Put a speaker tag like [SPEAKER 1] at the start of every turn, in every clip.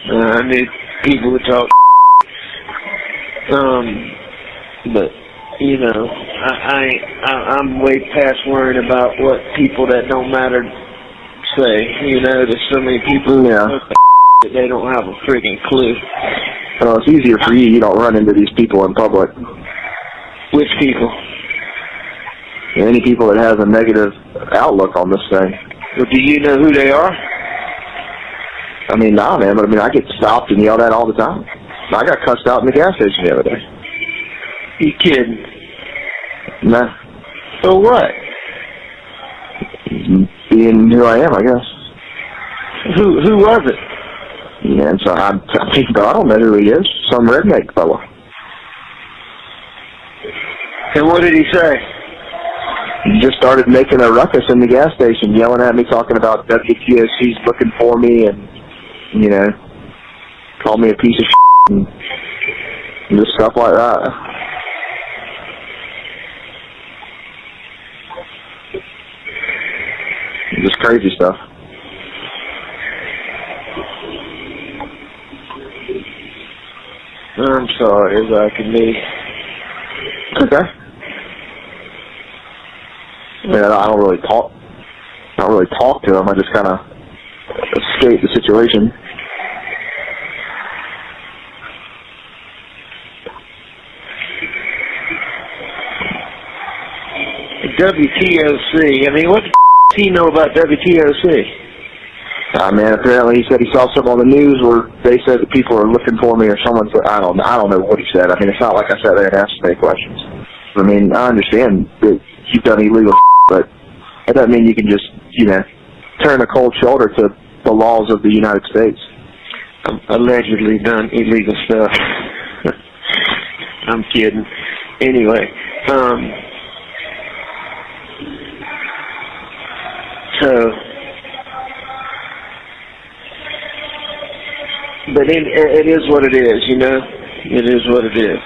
[SPEAKER 1] I knew people would talk. But you know, I'm way past worrying about what people that don't matter say. You know, there's so many people that they don't have a friggin' clue.
[SPEAKER 2] Well, it's easier for you. You don't run into these people in public.
[SPEAKER 1] Which people?
[SPEAKER 2] Any people that has a negative outlook on this thing.
[SPEAKER 1] Well, do you know who they are?
[SPEAKER 2] I mean, nah, man, but I mean, I get stopped and yelled at all the time. I got cussed out in the gas station the other day.
[SPEAKER 1] You kidding?
[SPEAKER 2] Nah.
[SPEAKER 1] So what?
[SPEAKER 2] Being who I am, I guess.
[SPEAKER 1] Who was it?
[SPEAKER 2] Yeah, and so I don't know who he is. Some redneck fella.
[SPEAKER 1] And what did he say?
[SPEAKER 2] He just started making a ruckus in the gas station, yelling at me, talking about WTOC's looking for me, and, you know, called me a piece of shit and just stuff like that. Just crazy stuff.
[SPEAKER 1] I'm sorry as I can be.
[SPEAKER 2] Okay. I mean, I don't really talk to him. I just kind of escape the situation.
[SPEAKER 1] WTOC. I mean, what the does he know about WTOC?
[SPEAKER 2] Man, apparently he said he saw something on the news where they said that people are looking for me, or someone said, I don't know what he said. I mean, it's not like I sat there and asked any questions. I mean, I understand that you've done illegal but that doesn't mean you can just, you know, turn a cold shoulder to the laws of the United States.
[SPEAKER 1] Allegedly done illegal stuff. I'm kidding. Anyway, but it is what it is, you know? It is what it is.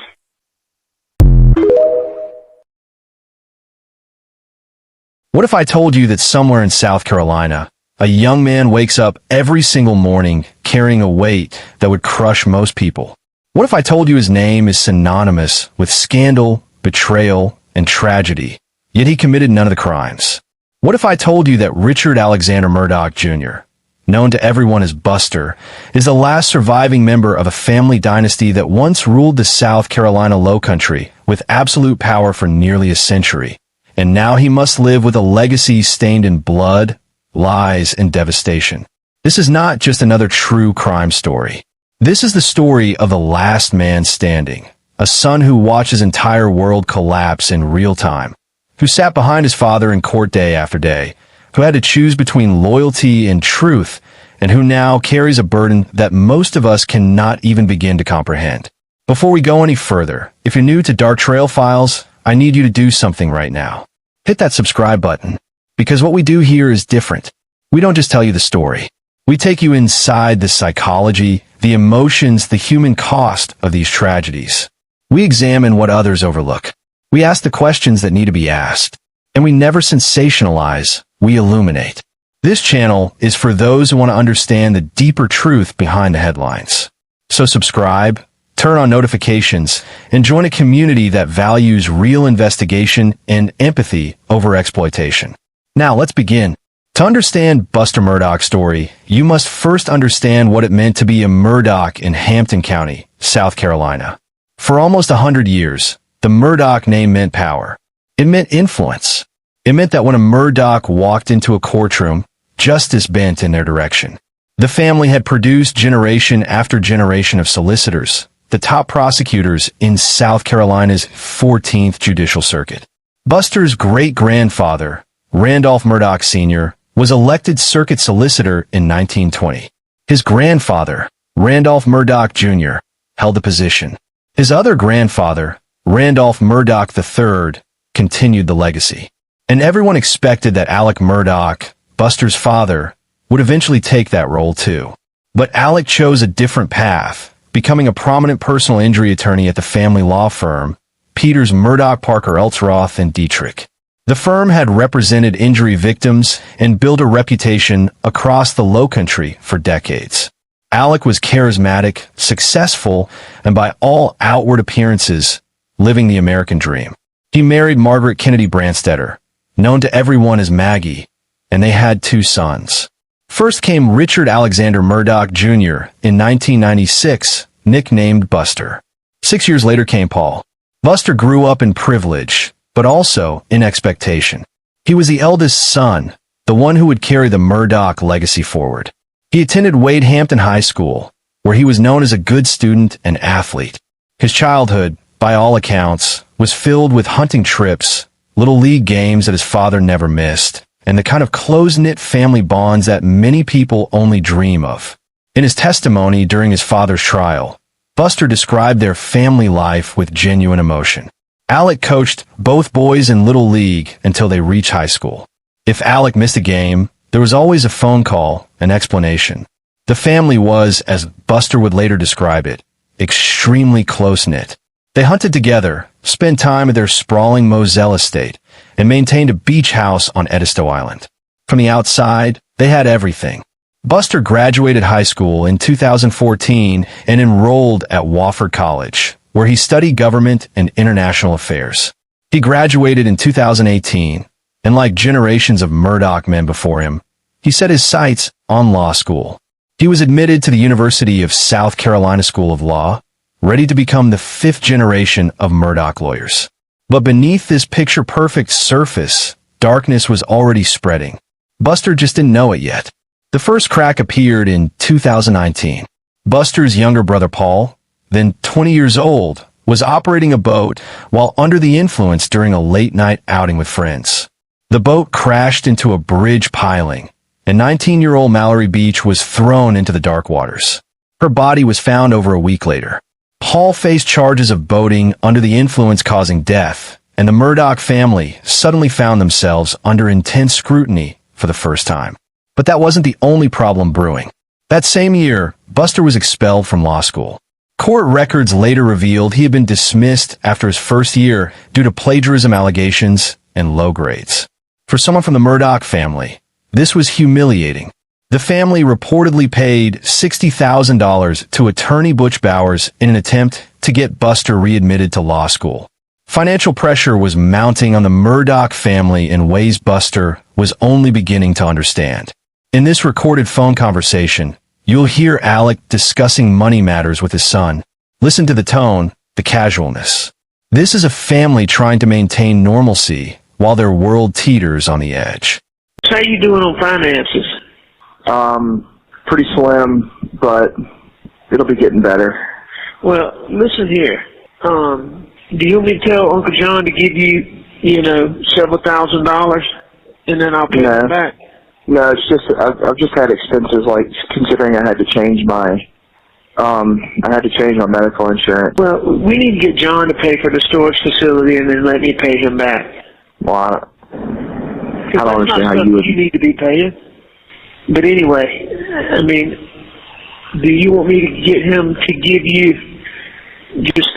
[SPEAKER 3] What if I told you that somewhere in South Carolina, a young man wakes up every single morning carrying a weight that would crush most people? What if I told you his name is synonymous with scandal, betrayal, and tragedy, yet he committed none of the crimes? What if I told you that Richard Alexander Murdaugh, Jr., known to everyone as Buster, is the last surviving member of a family dynasty that once ruled the South Carolina Lowcountry with absolute power for nearly a century, and now he must live with a legacy stained in blood, lies, and devastation? This is not just another true crime story. This is the story of the last man standing, a son who watched his entire world collapse in real time, who sat behind his father in court day after day, who had to choose between loyalty and truth, and who now carries a burden that most of us cannot even begin to comprehend. Before we go any further, if you're new to Dark Trail Files, I need you to do something right now. Hit that subscribe button, because what we do here is different. We don't just tell you the story. We take you inside the psychology, the emotions, the human cost of these tragedies. We examine what others overlook. We ask the questions that need to be asked. And we never sensationalize, we illuminate. This channel is for those who want to understand the deeper truth behind the headlines. So subscribe, turn on notifications, and join a community that values real investigation and empathy over exploitation. Now let's begin. To understand Buster Murdaugh's story, you must first understand what it meant to be a Murdaugh in Hampton County, South Carolina. For almost 100 years, the Murdaugh name meant power. It meant influence. It meant that when a Murdaugh walked into a courtroom, justice bent in their direction. The family had produced generation after generation of solicitors, the top prosecutors in South Carolina's 14th Judicial Circuit. Buster's great-grandfather, Randolph Murdaugh Sr., was elected circuit solicitor in 1920. His grandfather, Randolph Murdaugh Jr., held the position. His other grandfather, Randolph Murdaugh III, continued the legacy. And everyone expected that Alex Murdaugh, Buster's father, would eventually take that role too. But Alec chose a different path, becoming a prominent personal injury attorney at the family law firm, Peters Murdaugh Parker Eltsroth and Dietrich. The firm had represented injury victims and built a reputation across the Lowcountry for decades. Alec was charismatic, successful, and by all outward appearances, living the American dream. He married Margaret Kennedy Branstetter, known to everyone as Maggie, and they had 2 sons. First came Richard Alexander Murdaugh Jr. in 1996, nicknamed Buster. 6 years later came Paul. Buster grew up in privilege, but also in expectation. He was the eldest son, the one who would carry the Murdaugh legacy forward. He attended Wade Hampton High School, where he was known as a good student and athlete. His childhood, by all accounts, was filled with hunting trips, little league games that his father never missed, and the kind of close-knit family bonds that many people only dream of. In his testimony during his father's trial, Buster described their family life with genuine emotion. Alec coached both boys in Little League until they reached high school. If Alec missed a game, there was always a phone call, an explanation. The family was, as Buster would later describe it, extremely close-knit. They hunted together, spent time at their sprawling Moselle estate, and maintained a beach house on Edisto Island. From the outside, they had everything. Buster graduated high school in 2014 and enrolled at Wofford College, where he studied government and international affairs. He graduated in 2018, and like generations of Murdaugh men before him, he set his sights on law school. He was admitted to the University of South Carolina School of Law, ready to become the 5th generation of Murdaugh lawyers. But beneath this picture-perfect surface, darkness was already spreading. Buster just didn't know it yet. The first crack appeared in 2019. Buster's younger brother Paul, then 20 years old, was operating a boat while under the influence during a late-night outing with friends. The boat crashed into a bridge piling, and 19-year-old Mallory Beach was thrown into the dark waters. Her body was found over a week later. Paul faced charges of boating under the influence causing death, and the Murdaugh family suddenly found themselves under intense scrutiny for the first time. But that wasn't the only problem brewing. That same year, Buster was expelled from law school. Court records later revealed he had been dismissed after his first year due to plagiarism allegations and low grades. For someone from the Murdaugh family, this was humiliating. The family reportedly paid $60,000 to attorney Butch Bowers in an attempt to get Buster readmitted to law school. Financial pressure was mounting on the Murdaugh family in ways Buster was only beginning to understand. In this recorded phone conversation, you'll hear Alec discussing money matters with his son. Listen to the tone, the casualness. This is a family trying to maintain normalcy while their world teeters on the edge.
[SPEAKER 1] How you doing on finances?
[SPEAKER 2] Pretty slim, but it'll be getting better.
[SPEAKER 1] Well, listen here. Do you want me to tell Uncle John to give you, several $1,000s, and then I'll pay him back?
[SPEAKER 2] No, it's just I've just had expenses, like considering I had to change my medical insurance.
[SPEAKER 1] Well, we need to get John to pay for the storage facility and then let me pay him back.
[SPEAKER 2] Well, I don't understand how you would.
[SPEAKER 1] You need to be paying. But anyway, I mean, do you want me to get him to give you just,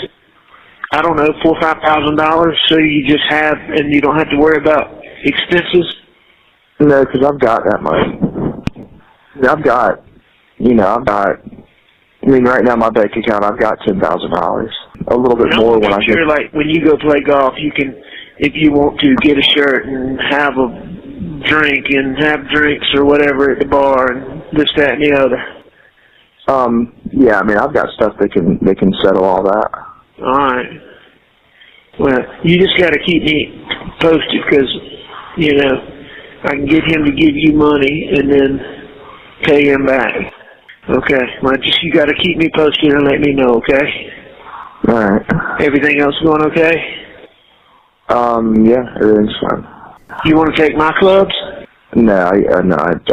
[SPEAKER 1] I don't know, $4,000 or $5,000 so you just have, and you don't have to worry about expenses?
[SPEAKER 2] No, because I've got that money. I mean, right now my bank account, I've got $10,000. A little bit more when I get.
[SPEAKER 1] Sure, like when you go play golf, you can, if you want to, get a shirt and have a drink and have drinks or whatever at the bar and this, that, and the other.
[SPEAKER 2] Yeah, I mean, I've got stuff that can settle all that.
[SPEAKER 1] All right. Well, you just got to keep me posted because, I can get him to give you money and then pay him back. Okay. Well, just you got to keep me posted and let me know, okay?
[SPEAKER 2] All right.
[SPEAKER 1] Everything else going okay?
[SPEAKER 2] Yeah, everything's fine.
[SPEAKER 1] You want to take my clubs?
[SPEAKER 2] No, I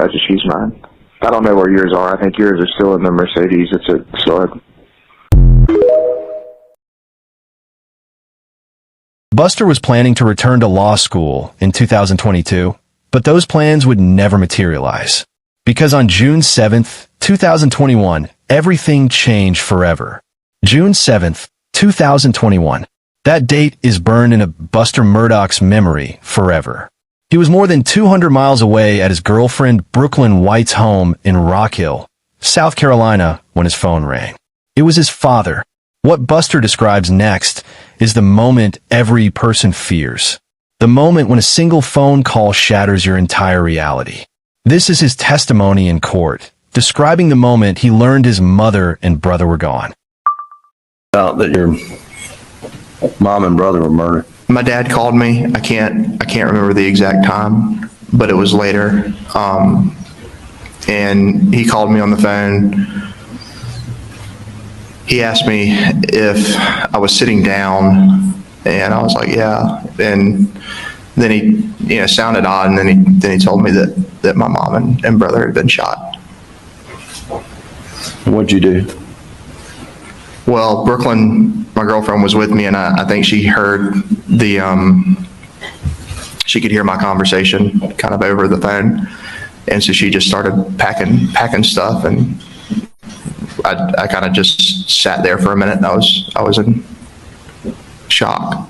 [SPEAKER 2] just use mine. I don't know where yours are. I think yours are still in the Mercedes. It's a sled.
[SPEAKER 3] Buster was planning to return to law school in 2022, but those plans would never materialize. Because on June 7th, 2021, everything changed forever. June 7th, 2021. That date is burned into Buster Murdaugh's memory forever. He was more than 200 miles away at his girlfriend Brooklyn White's home in Rock Hill, South Carolina, when his phone rang. It was his father. What Buster describes next is the moment every person fears. The moment when a single phone call shatters your entire reality. This is his testimony in court, describing the moment he learned his mother and brother were gone.
[SPEAKER 4] Out that your mom and brother were murdered.
[SPEAKER 5] My dad called me. I can't remember the exact time, but it was later. And he called me on the phone. He asked me if I was sitting down, and I was like, yeah. And then he, sounded odd, and then he told me that my mom and brother had been shot.
[SPEAKER 4] What'd you do?
[SPEAKER 5] Well, Brooklyn, my girlfriend, was with me, and I think she heard she could hear my conversation kind of over the phone. And so she just started packing stuff, and I kind of just sat there for a minute, and I was in shock.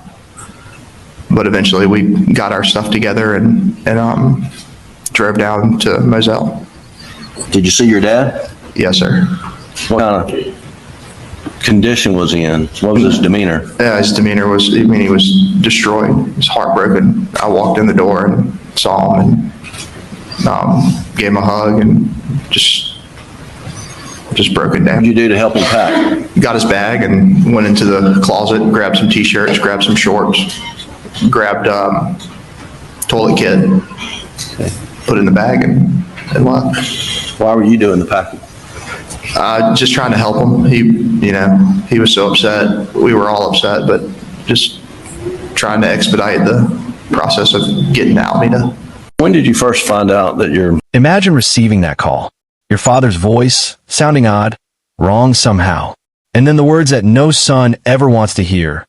[SPEAKER 5] But eventually we got our stuff together and drove down to Moselle.
[SPEAKER 4] Did you see your dad?
[SPEAKER 5] Yes, sir.
[SPEAKER 4] What kind of condition was he in? What was his demeanor?
[SPEAKER 5] Yeah, his demeanor was, he was destroyed. He was heartbroken. I walked in the door and saw him and gave him a hug and just broken down.
[SPEAKER 4] What did you do to help him pack?
[SPEAKER 5] Got his bag and went into the closet, grabbed some t-shirts, grabbed some shorts, grabbed toilet kit, put it in the bag and left.
[SPEAKER 4] Why were you doing the packing?
[SPEAKER 5] Just trying to help him. He was so upset. We were all upset, but just trying to expedite the process of getting Alameda.
[SPEAKER 4] When did you first find out that your...
[SPEAKER 3] Imagine receiving that call. Your father's voice, sounding odd, wrong somehow. And then the words that no son ever wants to hear.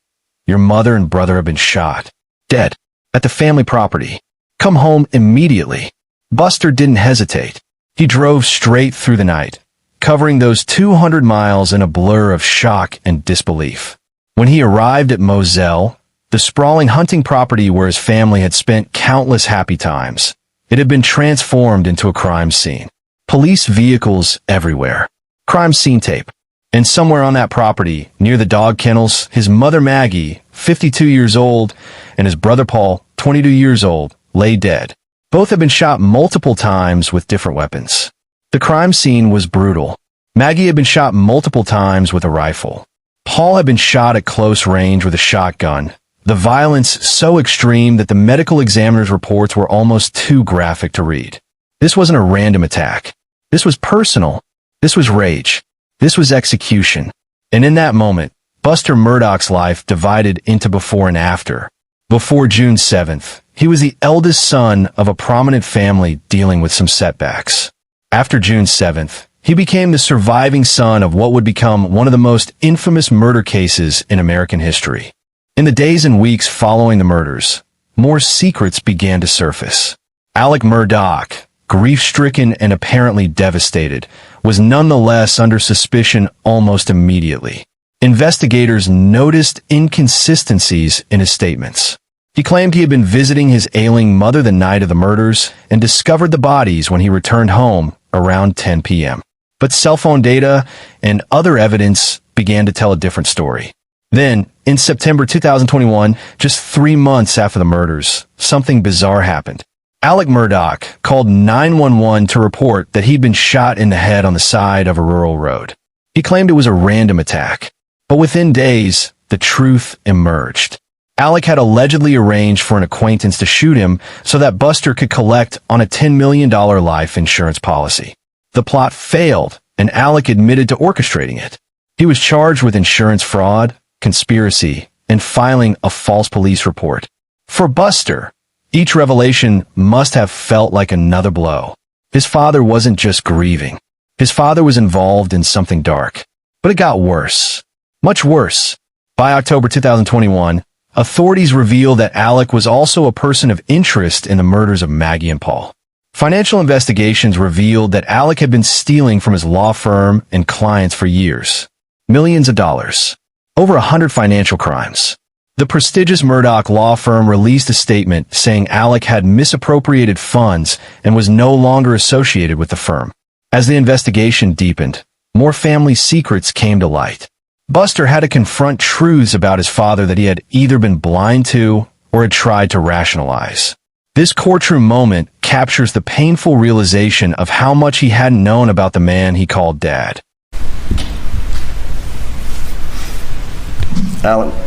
[SPEAKER 3] Your mother and brother have been shot. Dead. At the family property. Come home immediately. Buster didn't hesitate. He drove straight through the night, covering those 200 miles in a blur of shock and disbelief. When he arrived at Moselle, the sprawling hunting property where his family had spent countless happy times, it had been transformed into a crime scene. Police vehicles everywhere. Crime scene tape. And somewhere on that property, near the dog kennels, his mother Maggie, 52 years old, and his brother Paul, 22 years old, lay dead. Both had been shot multiple times with different weapons. The crime scene was brutal. Maggie had been shot multiple times with a rifle. Paul had been shot at close range with a shotgun. The violence so extreme that the medical examiner's reports were almost too graphic to read. This wasn't a random attack. This was personal. This was rage. This was execution. And in that moment, Buster Murdaugh's life divided into before and after. Before June 7th, he was the eldest son of a prominent family dealing with some setbacks. After June 7th, he became the surviving son of what would become one of the most infamous murder cases in American history. In the days and weeks following the murders, more secrets began to surface. Alex Murdaugh, grief-stricken and apparently devastated, was nonetheless under suspicion almost immediately. Investigators noticed inconsistencies in his statements. He claimed he had been visiting his ailing mother the night of the murders and discovered the bodies when he returned home around 10 p.m. But cell phone data and other evidence began to tell a different story. Then, in September 2021, just 3 months after the murders, something bizarre happened. Alex Murdaugh called 911 to report that he'd been shot in the head on the side of a rural road. He claimed it was a random attack. But within days, the truth emerged. Alex had allegedly arranged for an acquaintance to shoot him so that Buster could collect on a $10 million life insurance policy. The plot failed, and Alex admitted to orchestrating it. He was charged with insurance fraud, conspiracy, and filing a false police report. For Buster, each revelation must have felt like another blow. His father wasn't just grieving. His father was involved in something dark. But it got worse. Much worse. By October 2021, authorities revealed that Alex was also a person of interest in the murders of Maggie and Paul. Financial investigations revealed that Alex had been stealing from his law firm and clients for years. Millions of dollars. Over 100 financial crimes. The prestigious Murdaugh law firm released a statement saying Alex had misappropriated funds and was no longer associated with the firm. As the investigation deepened, more family secrets came to light. Buster had to confront truths about his father that he had either been blind to or had tried to rationalize. This courtroom moment captures the painful realization of how much he hadn't known about the man he called Dad.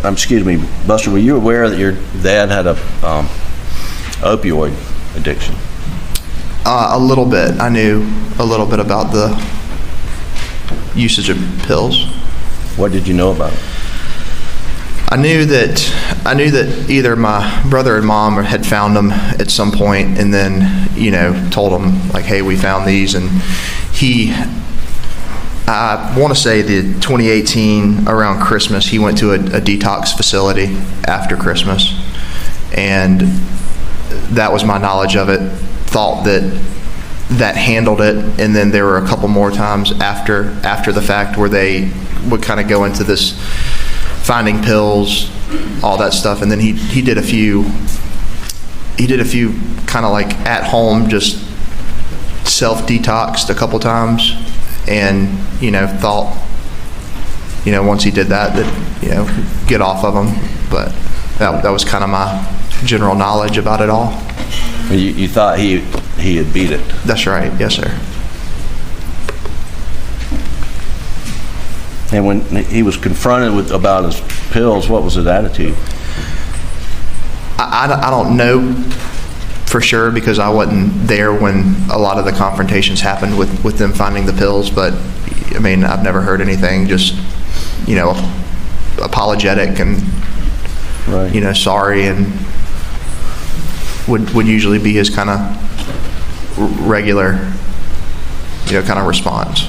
[SPEAKER 4] Excuse me, Buster, were you aware that your dad had a opioid addiction?
[SPEAKER 5] A little bit. I knew a little bit about the usage of pills.
[SPEAKER 4] What did you know about it?
[SPEAKER 5] I knew that either my brother and mom had found them at some point, and then told them like, "Hey, we found these." And I want to say the 2018 around Christmas, he went to a detox facility after Christmas, and that was my knowledge of it. Thought that handled it, and then there were a couple more times after the fact where they would kind of go into this finding pills, all that stuff, and then he did a few kind of like at home, just self-detoxed a couple times, and thought once he did that get off of them. But that was kind of my general knowledge about it all.
[SPEAKER 4] You thought he had beat it?
[SPEAKER 5] That's right. Yes, sir.
[SPEAKER 4] And when he was confronted about his pills, what was his attitude?
[SPEAKER 5] I don't know for sure, because I wasn't there when a lot of the confrontations happened with them finding the pills. But I mean, I've never heard anything. Just apologetic and
[SPEAKER 4] right.
[SPEAKER 5] Sorry, and would usually be his kind of regular kind of response.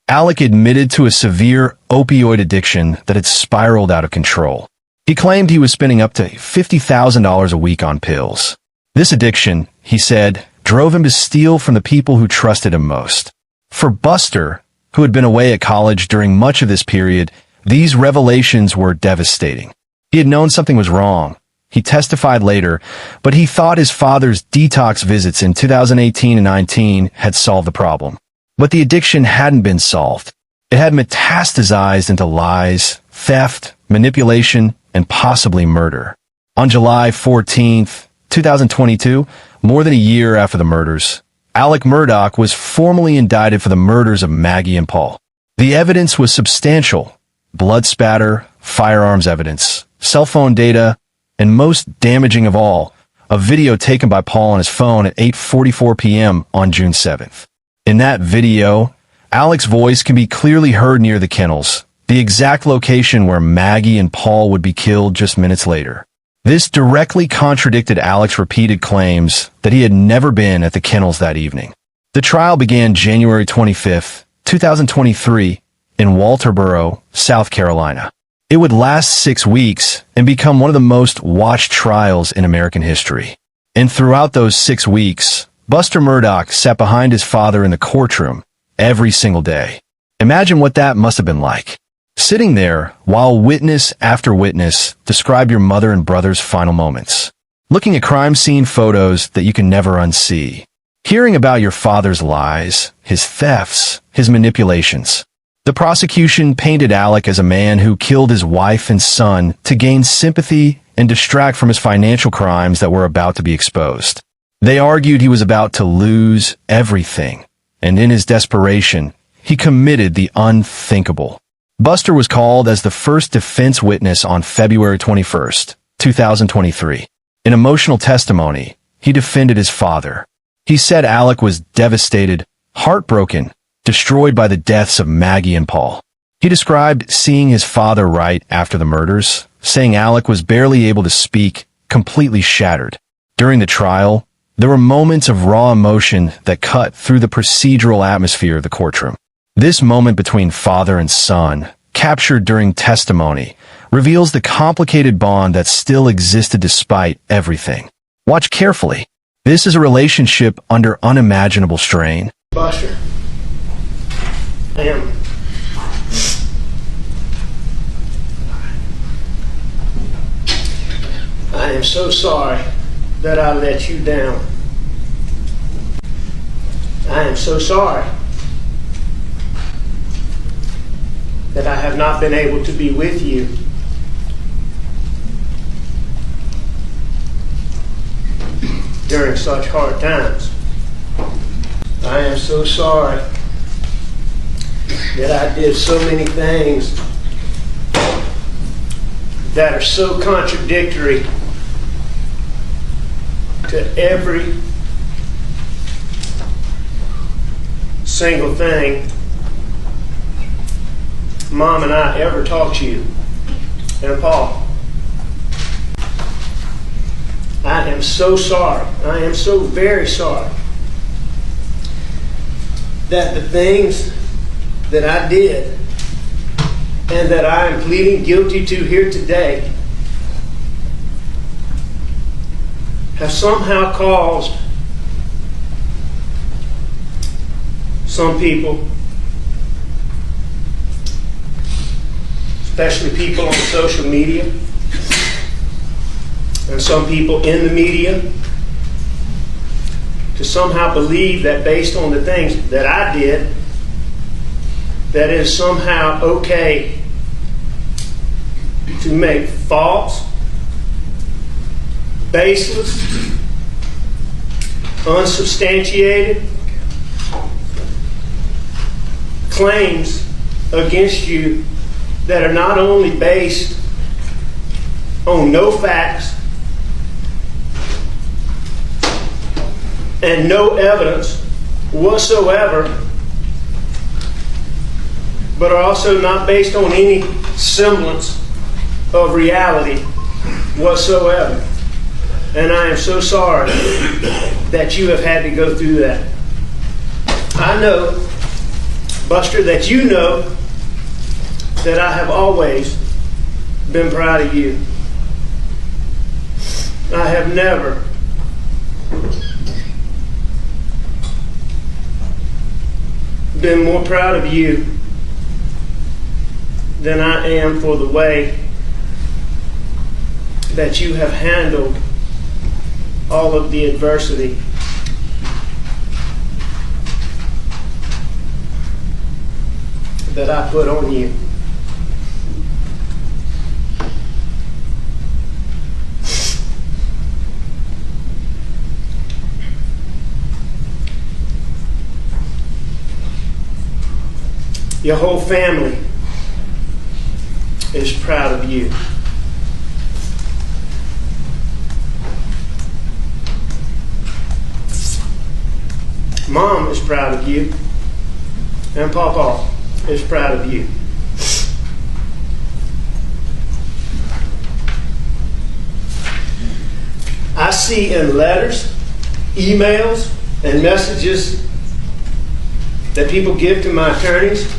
[SPEAKER 3] Alec admitted to a severe opioid addiction that had spiraled out of control. He claimed he was spending up to $50,000 a week on pills. This addiction, he said, drove him to steal from the people who trusted him most. For Buster, who had been away at college during much of this period, these revelations were devastating. He had known something was wrong. He testified later, but he thought his father's detox visits in 2018 and 19 had solved the problem. But the addiction hadn't been solved. It had metastasized into lies, theft, manipulation, and possibly murder. On July 14th, 2022, more than a year after the murders, Alex Murdaugh was formally indicted for the murders of Maggie and Paul. The evidence was substantial: blood spatter, firearms evidence, cell phone data, and most damaging of all, a video taken by Paul on his phone at 8:44 p.m. on June 7th. In that video, Alex's voice can be clearly heard near the kennels, the exact location where Maggie and Paul would be killed just minutes later. This directly contradicted Alex's repeated claims that he had never been at the kennels that evening. The trial began January 25th, 2023, in Walterboro, South Carolina. It would last 6 weeks and become one of the most watched trials in American history. And throughout those 6 weeks, Buster Murdaugh sat behind his father in the courtroom every single day. Imagine what that must have been like. Sitting there while witness after witness described your mother and brother's final moments. Looking at crime scene photos that you can never unsee. Hearing about your father's lies, his thefts, his manipulations. The prosecution painted Alec as a man who killed his wife and son to gain sympathy and distract from his financial crimes that were about to be exposed. They argued he was about to lose everything, and in his desperation, he committed the unthinkable. Buster was called as the first defense witness on February 21st, 2023. In emotional testimony, he defended his father. He said Alec was devastated, heartbroken, destroyed by the deaths of Maggie and Paul. He described seeing his father right after the murders, saying Alec was barely able to speak, completely shattered. During the trial, there were moments of raw emotion that cut through the procedural atmosphere of the courtroom. This moment between father and son, captured during testimony, reveals the complicated bond that still existed despite everything. Watch carefully. This is a relationship under unimaginable strain.
[SPEAKER 1] Buster, I am so sorry that I let you down.
[SPEAKER 6] I am so sorry that I have not been able to be with you during such hard times. I am so sorry that I did so many things that are so contradictory to every single thing Mom and I ever taught you. And Paul, I am so sorry. I am so very sorry that the things that I did and that I am pleading guilty to here today have somehow caused some people, especially people on social media and some people in the media, to somehow believe that based on the things that I did, that it is somehow okay to make false, baseless, unsubstantiated claims against you that are not only based on no facts and no evidence whatsoever, but are also not based on any semblance of reality whatsoever. And I am so sorry that you have had to go through that. I know, Buster, that you know that I have always been proud of you. I have never been more proud of you than I am for the way that you have handled all of the adversity that I put on you. Your whole family is proud of you. Mom is proud of you. And Papa is proud of you. I see in letters, emails, and messages that people give to my attorneys.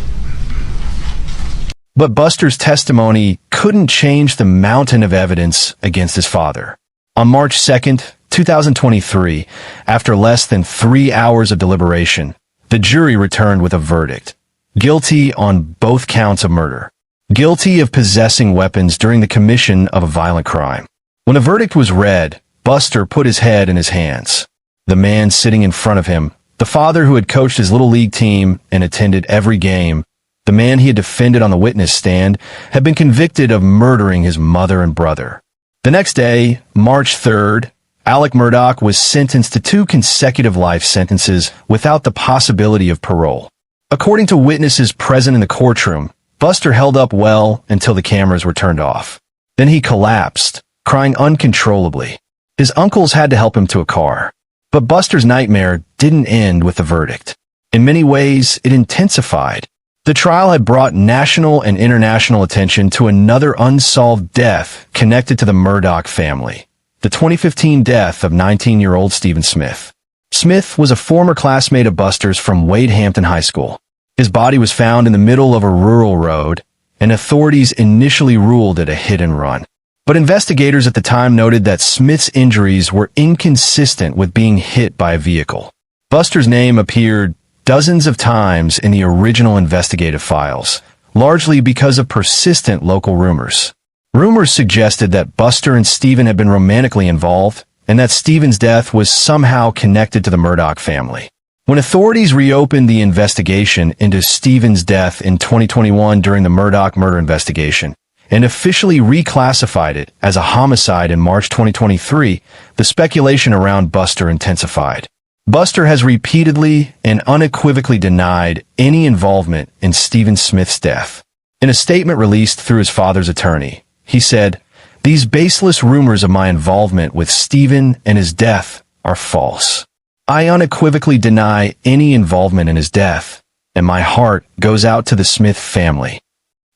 [SPEAKER 3] But Buster's testimony couldn't change the mountain of evidence against his father. On March 2nd, 2023, after less than 3 hours of deliberation, the jury returned with a verdict. Guilty on both counts of murder. Guilty of possessing weapons during the commission of a violent crime. When the verdict was read, Buster put his head in his hands. The man sitting in front of him, the father who had coached his little league team and attended every game, the man he had defended on the witness stand, had been convicted of murdering his mother and brother. The next day, March 3rd, Alex Murdaugh was sentenced to 2 consecutive life sentences without the possibility of parole. According to witnesses present in the courtroom, Buster held up well until the cameras were turned off. Then he collapsed, crying uncontrollably. His uncles had to help him to a car. But Buster's nightmare didn't end with the verdict. In many ways, it intensified. The trial had brought national and international attention to another unsolved death connected to the Murdaugh family. The 2015 death of 19-year-old Stephen Smith. Smith was a former classmate of Buster's from Wade Hampton High School. His body was found in the middle of a rural road, and authorities initially ruled it a hit and run. But investigators at the time noted that Smith's injuries were inconsistent with being hit by a vehicle. Buster's name appeared dozens of times in the original investigative files, largely because of persistent local rumors. Rumors suggested that Buster and Stephen had been romantically involved, and that Stephen's death was somehow connected to the Murdaugh family. When authorities reopened the investigation into Stephen's death in 2021 during the Murdaugh murder investigation and officially reclassified it as a homicide in March 2023, the speculation around Buster intensified. Buster has repeatedly and unequivocally denied any involvement in Stephen Smith's death. In a statement released through his father's attorney, he said, "These baseless rumors of my involvement with Stephen and his death are false. I unequivocally deny any involvement in his death, and my heart goes out to the Smith family."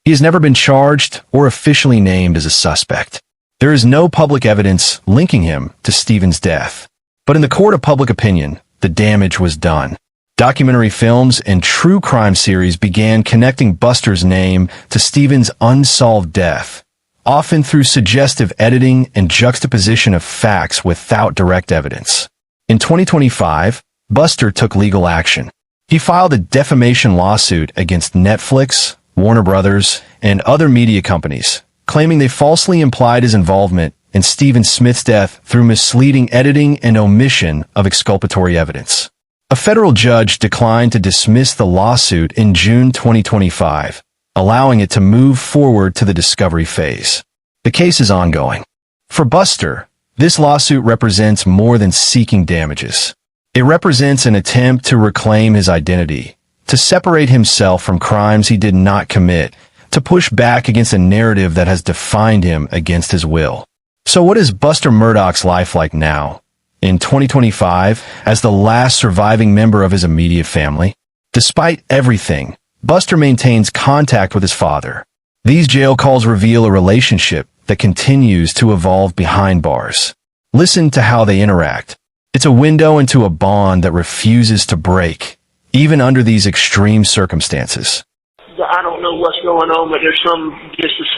[SPEAKER 3] He has never been charged or officially named as a suspect. There is no public evidence linking him to Stephen's death. But in the court of public opinion, the damage was done. Documentary films and true crime series began connecting Buster's name to Stephen's unsolved death, often through suggestive editing and juxtaposition of facts without direct evidence. In 2025, Buster took legal action. He filed a defamation lawsuit against Netflix, Warner Brothers, and other media companies, claiming they falsely implied his involvement in Stephen Smith's death through misleading editing and omission of exculpatory evidence. A federal judge declined to dismiss the lawsuit in June 2025, allowing it to move forward to the discovery phase. The case is ongoing. For Buster, this lawsuit represents more than seeking damages. It represents an attempt to reclaim his identity, to separate himself from crimes he did not commit, to push back against a narrative that has defined him against his will. So what is Buster Murdaugh's life like now, in 2025, as the last surviving member of his immediate family? Despite everything, Buster maintains contact with his father. These jail calls reveal a relationship that continues to evolve behind bars. Listen to how they interact. It's a window into a bond that refuses to break, even under these extreme circumstances.
[SPEAKER 1] I don't know what's going on, but there's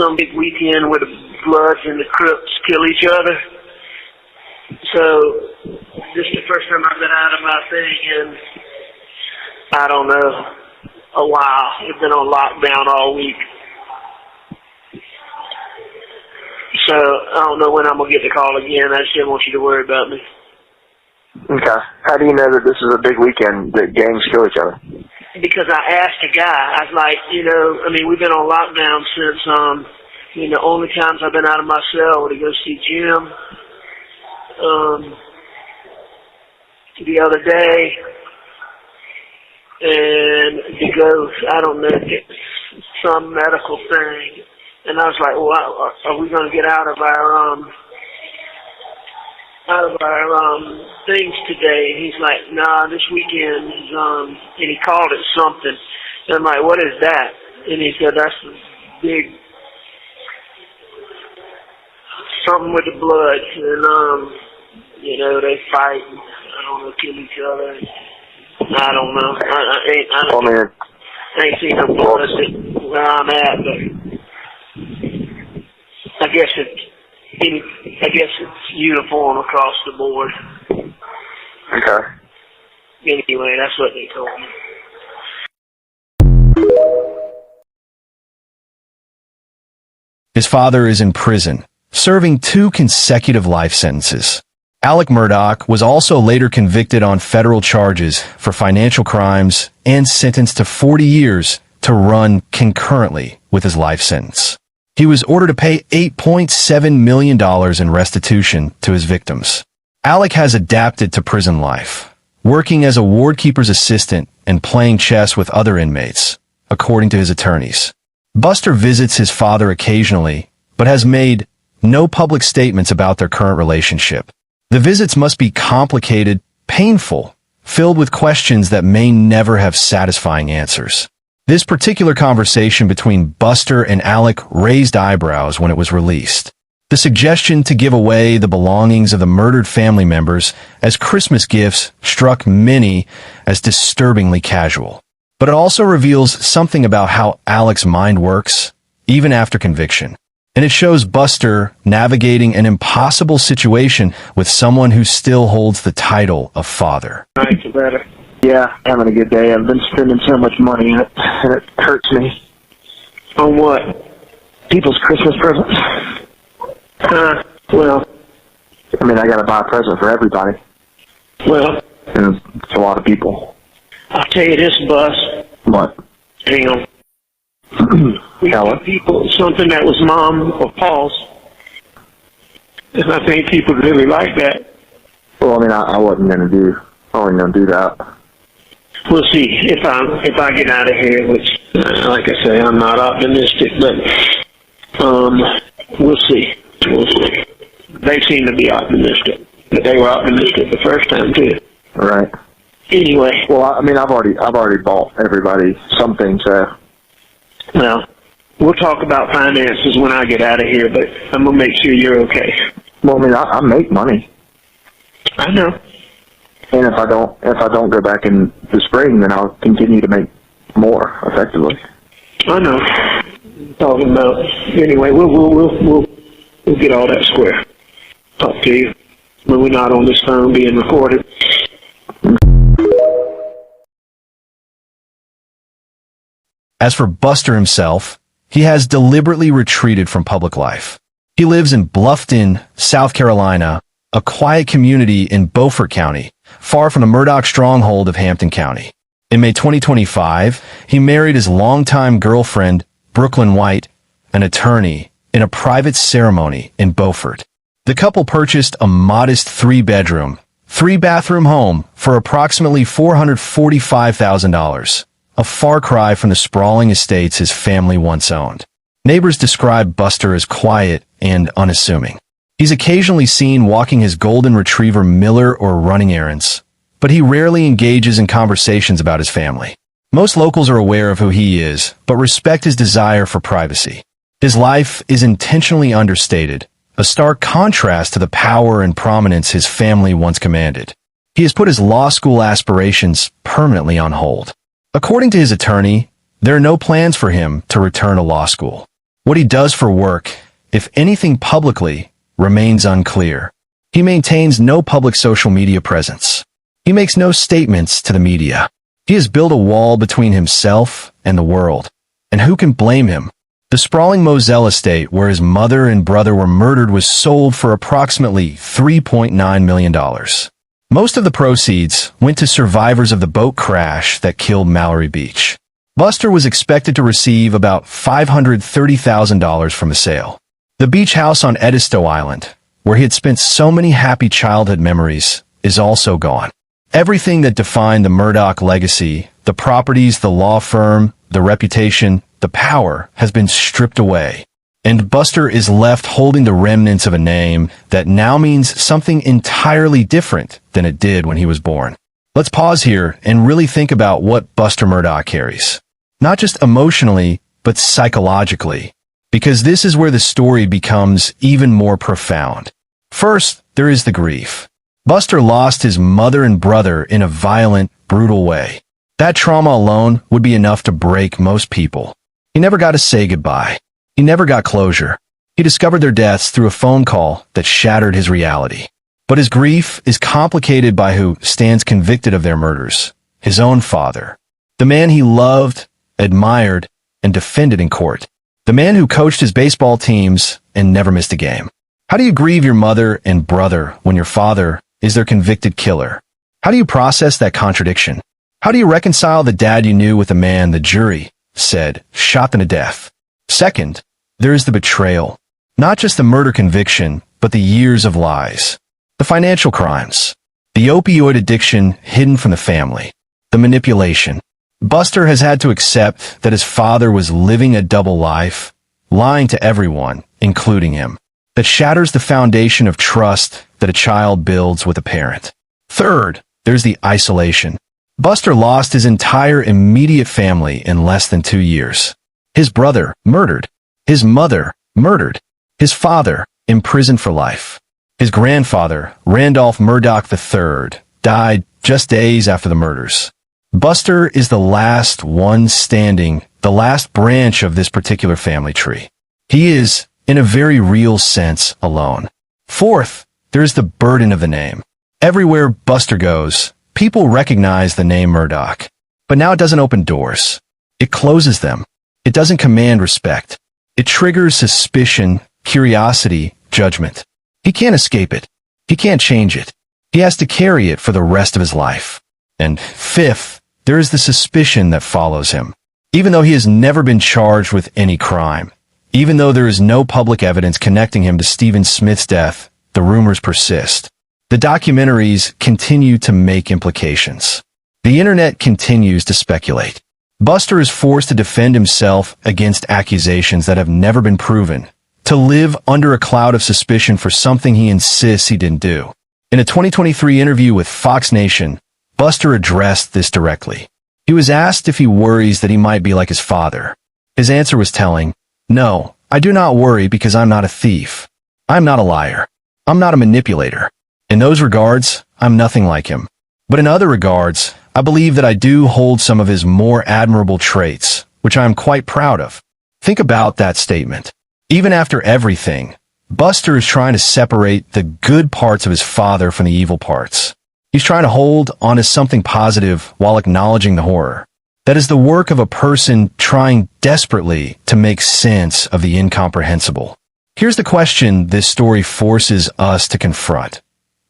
[SPEAKER 1] some big weekend where the Bloods and the Crips kill each other. So this is the first time I've been out of my thing in, I don't know, a while. It's been on lockdown all week. So I don't know when I'm going to get the call again. I just didn't want you to worry about me.
[SPEAKER 2] Okay. How do you know that this is a big weekend that gangs kill each other?
[SPEAKER 1] Because I asked a guy, I was like, we've been on lockdown since, the only times I've been out of my cell were to go see Jim, the other day, and to go, I don't know, get some medical thing. And I was like, well, are we going to get out of our things today? And he's like, nah, this weekend is, and he called it something. And I'm like, what is that? And he said, that's the big, something with the Bloods. And, they fight, and, I don't know, kill each other. I don't know. I ain't seen no Bloods where I'm at, but I guess it's uniform across the board.
[SPEAKER 2] Okay.
[SPEAKER 1] Anyway, that's what they told me.
[SPEAKER 3] His father is in prison, serving 2 consecutive life sentences. Alex Murdaugh was also later convicted on federal charges for financial crimes and sentenced to 40 years to run concurrently with his life sentence. He was ordered to pay $8.7 million in restitution to his victims. Alex has adapted to prison life, working as a ward keeper's assistant and playing chess with other inmates, according to his attorneys. Buster visits his father occasionally, but has made no public statements about their current relationship. The visits must be complicated, painful, filled with questions that may never have satisfying answers. This particular conversation between Buster and Alex raised eyebrows when it was released. The suggestion to give away the belongings of the murdered family members as Christmas gifts struck many as disturbingly casual. But it also reveals something about how Alex's mind works, even after conviction. And it shows Buster navigating an impossible situation with someone who still holds the title of father.
[SPEAKER 1] Nights are better.
[SPEAKER 2] Yeah, having a good day. I've been spending so much money, and it hurts me.
[SPEAKER 1] On what?
[SPEAKER 2] People's Christmas presents.
[SPEAKER 1] Well.
[SPEAKER 2] I got to buy a present for everybody.
[SPEAKER 1] Well.
[SPEAKER 2] And it's a lot of people.
[SPEAKER 6] I'll tell you this, Bus.
[SPEAKER 2] What?
[SPEAKER 6] Hang on. We got people, something that was Mom or Paul's. And I think people really like that.
[SPEAKER 2] Well, I mean, I wasn't gonna do that.
[SPEAKER 6] We'll see if I get out of here, which, like I say, I'm not optimistic, but we'll see. We'll see. They seem to be optimistic, but they were optimistic the first time too.
[SPEAKER 2] Right.
[SPEAKER 6] Anyway.
[SPEAKER 2] Well, I mean, I've already bought everybody something, so.
[SPEAKER 6] Well, we'll talk about finances when I get out of here, but I'm gonna make sure you're okay.
[SPEAKER 2] Well, I mean, I make money. I
[SPEAKER 6] know.
[SPEAKER 2] And if I don't go back in the spring, then I'll continue to make more effectively.
[SPEAKER 6] I know. Talking about anyway, we'll get all that square. Talk to you when we're not on this phone being recorded.
[SPEAKER 3] As for Buster himself, he has deliberately retreated from public life. He lives in Bluffton, South Carolina, a quiet community in Beaufort County, far from the Murdaugh stronghold of Hampton County. In May 2025, he married his longtime girlfriend, Brooklyn White, an attorney, in a private ceremony in Beaufort. The couple purchased a modest 3-bedroom, 3-bathroom home for approximately $445,000, a far cry from the sprawling estates his family once owned. Neighbors describe Buster as quiet and unassuming. He's occasionally seen walking his golden retriever Miller or running errands, but he rarely engages in conversations about his family. Most locals are aware of who he is, but respect his desire for privacy. His life is intentionally understated, a stark contrast to the power and prominence his family once commanded. He has put his law school aspirations permanently on hold. According to his attorney, there are no plans for him to return to law school. What he does for work, if anything publicly, remains unclear. He maintains no public social media presence. He makes no statements to the media. He has built a wall between himself and the world. And who can blame him? The sprawling Moselle estate where his mother and brother were murdered was sold for approximately $3.9 million. Most of the proceeds went to survivors of the boat crash that killed Mallory Beach. Buster was expected to receive about $530,000 from the sale. The beach house on Edisto Island, where he had spent so many happy childhood memories, is also gone. Everything that defined the Murdaugh legacy, the properties, the law firm, the reputation, the power, has been stripped away. And Buster is left holding the remnants of a name that now means something entirely different than it did when he was born. Let's pause here and really think about what Buster Murdaugh carries. Not just emotionally, but psychologically. Because this is where the story becomes even more profound. First, there is the grief. Buster lost his mother and brother in a violent, brutal way. That trauma alone would be enough to break most people. He never got to say goodbye. He never got closure. He discovered their deaths through a phone call that shattered his reality. But his grief is complicated by who stands convicted of their murders. His own father. The man he loved, admired, and defended in court. The man who coached his baseball teams and never missed a game. How do you grieve your mother and brother when your father is their convicted killer? How do you process that contradiction? How do you reconcile the dad you knew with the man the jury said shot them to death? Second, there is the betrayal. Not just the murder conviction, but the years of lies. The financial crimes. The opioid addiction hidden from the family. The manipulation. Buster has had to accept that his father was living a double life, lying to everyone, including him. That shatters the foundation of trust that a child builds with a parent. Third, there's the isolation. Buster lost his entire immediate family in less than 2 years. His brother, murdered. His mother, murdered. His father, imprisoned for life. His grandfather, Randolph Murdaugh III, died just days after the murders. Buster is the last one standing, the last branch of this particular family tree. He is, in a very real sense, alone. Fourth, there is the burden of the name. Everywhere Buster goes, people recognize the name Murdaugh. But now it doesn't open doors. It closes them. It doesn't command respect. It triggers suspicion, curiosity, judgment. He can't escape it. He can't change it. He has to carry it for the rest of his life. And fifth, there is the suspicion that follows him. Even though he has never been charged with any crime, even though there is no public evidence connecting him to Stephen Smith's death, the rumors persist. The documentaries continue to make implications. The internet continues to speculate. Buster is forced to defend himself against accusations that have never been proven, to live under a cloud of suspicion for something he insists he didn't do. In a 2023 interview with Fox Nation, Buster addressed this directly. He was asked if he worries that he might be like his father. His answer was telling, "No, I do not worry because I'm not a thief. I'm not a liar. I'm not a manipulator. In those regards, I'm nothing like him. But in other regards, I believe that I do hold some of his more admirable traits, which I am quite proud of." Think about that statement. Even after everything, Buster is trying to separate the good parts of his father from the evil parts. He's trying to hold on to something positive while acknowledging the horror. That is the work of a person trying desperately to make sense of the incomprehensible. Here's the question this story forces us to confront.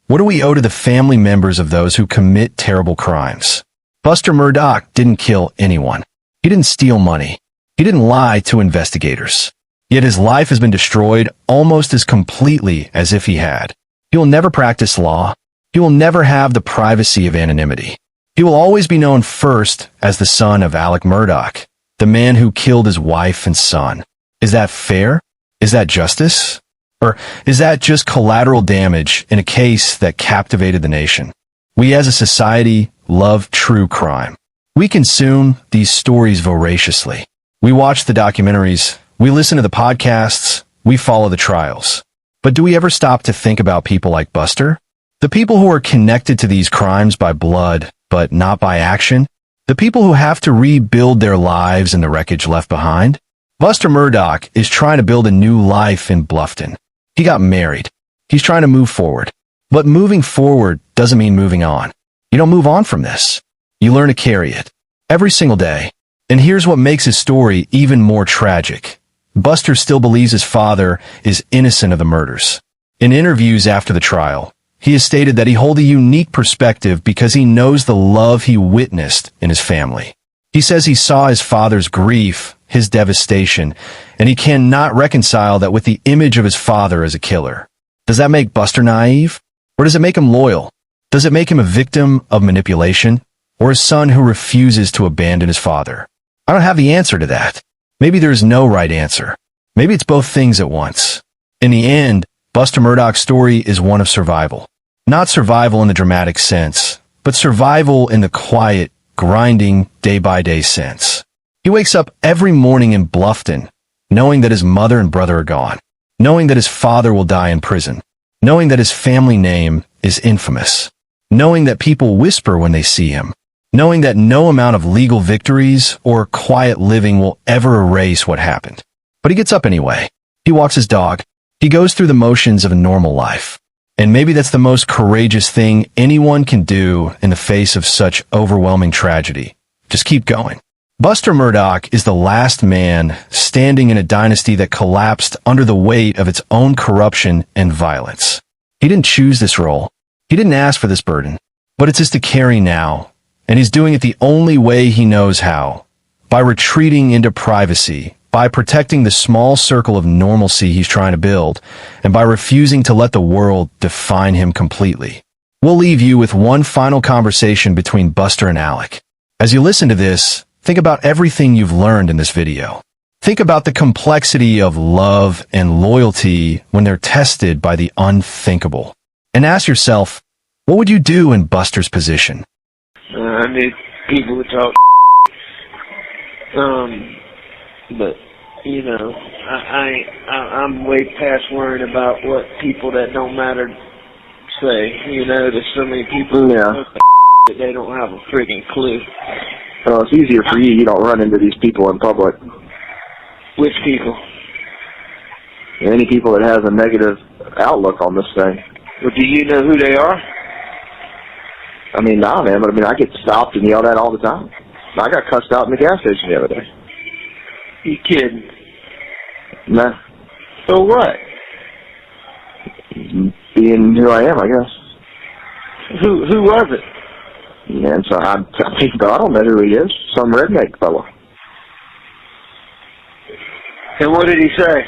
[SPEAKER 3] What do we owe to the family members of those who commit terrible crimes? Buster Murdaugh didn't kill anyone. He didn't steal money. He didn't lie to investigators. Yet his life has been destroyed almost as completely as if he had. He will never practice law. He will never have the privacy of anonymity. He will always be known first as the son of Alex Murdaugh, the man who killed his wife and son. Is that fair? Is that justice? Or is that just collateral damage in a case that captivated the nation? We as a society love true crime. We consume these stories voraciously. We watch the documentaries, we listen to the podcasts, we follow the trials. But do we ever stop to think about people like Buster? The people who are connected to these crimes by blood, but not by action? The people who have to rebuild their lives in the wreckage left behind? Buster Murdaugh is trying to build a new life in Bluffton. He got married. He's trying to move forward. But moving forward doesn't mean moving on. You don't move on from this. You learn to carry it. Every single day. And here's what makes his story even more tragic. Buster still believes his father is innocent of the murders. In interviews after the trial, he has stated that he holds a unique perspective because he knows the love he witnessed in his family. He says he saw his father's grief, his devastation, and he cannot reconcile that with the image of his father as a killer. Does that make Buster naive? Or does it make him loyal? Does it make him a victim of manipulation? Or a son who refuses to abandon his father? I don't have the answer to that. Maybe there's no right answer. Maybe it's both things at once. In the end, Buster Murdaugh's story is one of survival. Not survival in the dramatic sense, but survival in the quiet, grinding, day-by-day sense. He wakes up every morning in Bluffton, knowing that his mother and brother are gone, knowing that his father will die in prison, knowing that his family name is infamous, knowing that people whisper when they see him, knowing that no amount of legal victories or quiet living will ever erase what happened. But he gets up anyway. He walks his dog. He goes through the motions of a normal life. And maybe that's the most courageous thing anyone can do in the face of such overwhelming tragedy. Just keep going. Buster Murdaugh is the last man standing in a dynasty that collapsed under the weight of its own corruption and violence. He didn't choose this role. He didn't ask for this burden. But it's his to carry now. And he's doing it the only way he knows how. By retreating into privacy, by protecting the small circle of normalcy he's trying to build, and by refusing to let the world define him completely. We'll leave you with one final conversation between Buster and Alex. As you listen to this, think about everything you've learned in this video. Think about the complexity of love and loyalty when they're tested by the unthinkable. And ask yourself, what would you do in Buster's position?
[SPEAKER 1] I knew people would talk, but you know, I'm way past worrying about what people that don't matter say. You know, there's so many people that they don't have a friggin' clue.
[SPEAKER 2] Well, it's easier for you. You don't run into these people in public.
[SPEAKER 1] Which people?
[SPEAKER 2] Any people that has a negative outlook on this thing.
[SPEAKER 1] Well, do you know who they are?
[SPEAKER 2] I mean, nah, man, but I mean, I get stopped and yelled at all the time. I got cussed out in the gas station the other day.
[SPEAKER 1] You kidding?
[SPEAKER 2] Nah.
[SPEAKER 1] So what?
[SPEAKER 2] Being who I am, I guess.
[SPEAKER 1] Who was it?
[SPEAKER 2] And so I'm thinking, but I don't know who he is. Some redneck fella.
[SPEAKER 1] And what did he say?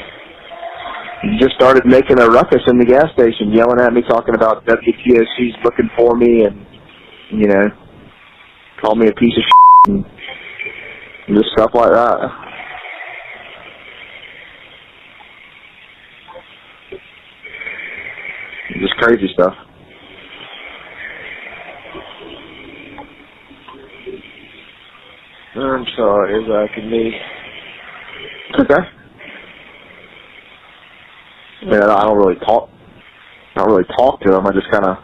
[SPEAKER 2] He just started making a ruckus in the gas station, yelling at me, talking about WTOC's looking for me, and, you know, called me a piece of shit and just stuff like that. Just crazy stuff.
[SPEAKER 1] I'm sorry as I can be.
[SPEAKER 2] It's okay. Man, I don't really talk to him. I just kind of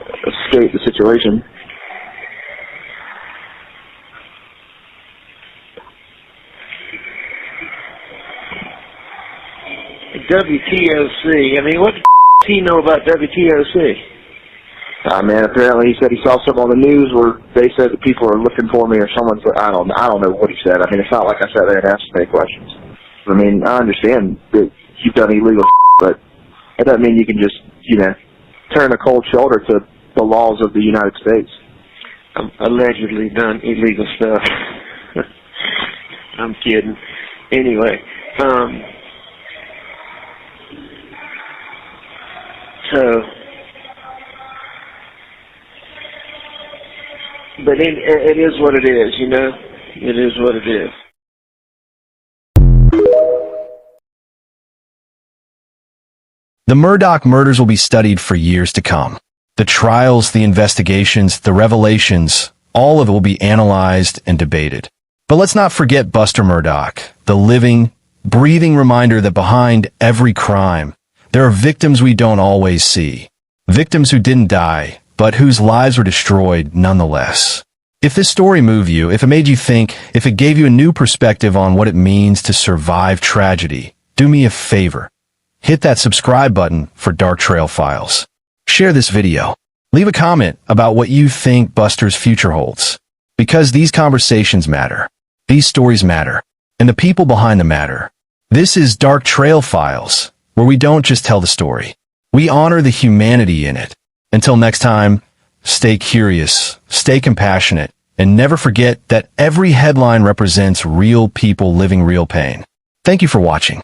[SPEAKER 2] escape the situation.
[SPEAKER 1] WTOC. I mean, what the does he know about WTOC?
[SPEAKER 2] Man, apparently he said he saw something on the news where they said that people are looking for me, or someone's. I don't know what he said. I mean, it's not like I sat there and asked any questions. I mean, I understand that you've done illegal, but that doesn't mean you can just, you know, turn a cold shoulder to the laws of the United States.
[SPEAKER 1] I've allegedly done illegal stuff. I'm kidding. Anyway, but it is what it is, you know? It is what it is.
[SPEAKER 3] The Murdaugh murders will be studied for years to come. The trials, the investigations, the revelations, all of it will be analyzed and debated. But let's not forget Buster Murdaugh, the living, breathing reminder that behind every crime, there are victims we don't always see. Victims who didn't die, but whose lives were destroyed nonetheless. If this story moved you, if it made you think, if it gave you a new perspective on what it means to survive tragedy, do me a favor. Hit that subscribe button for Dark Trail Files. Share this video. Leave a comment about what you think Buster's future holds. Because these conversations matter. These stories matter. And the people behind them matter. This is Dark Trail Files, where we don't just tell the story. We honor the humanity in it. Until next time, stay curious, stay compassionate, and never forget that every headline represents real people living real pain. Thank you for watching.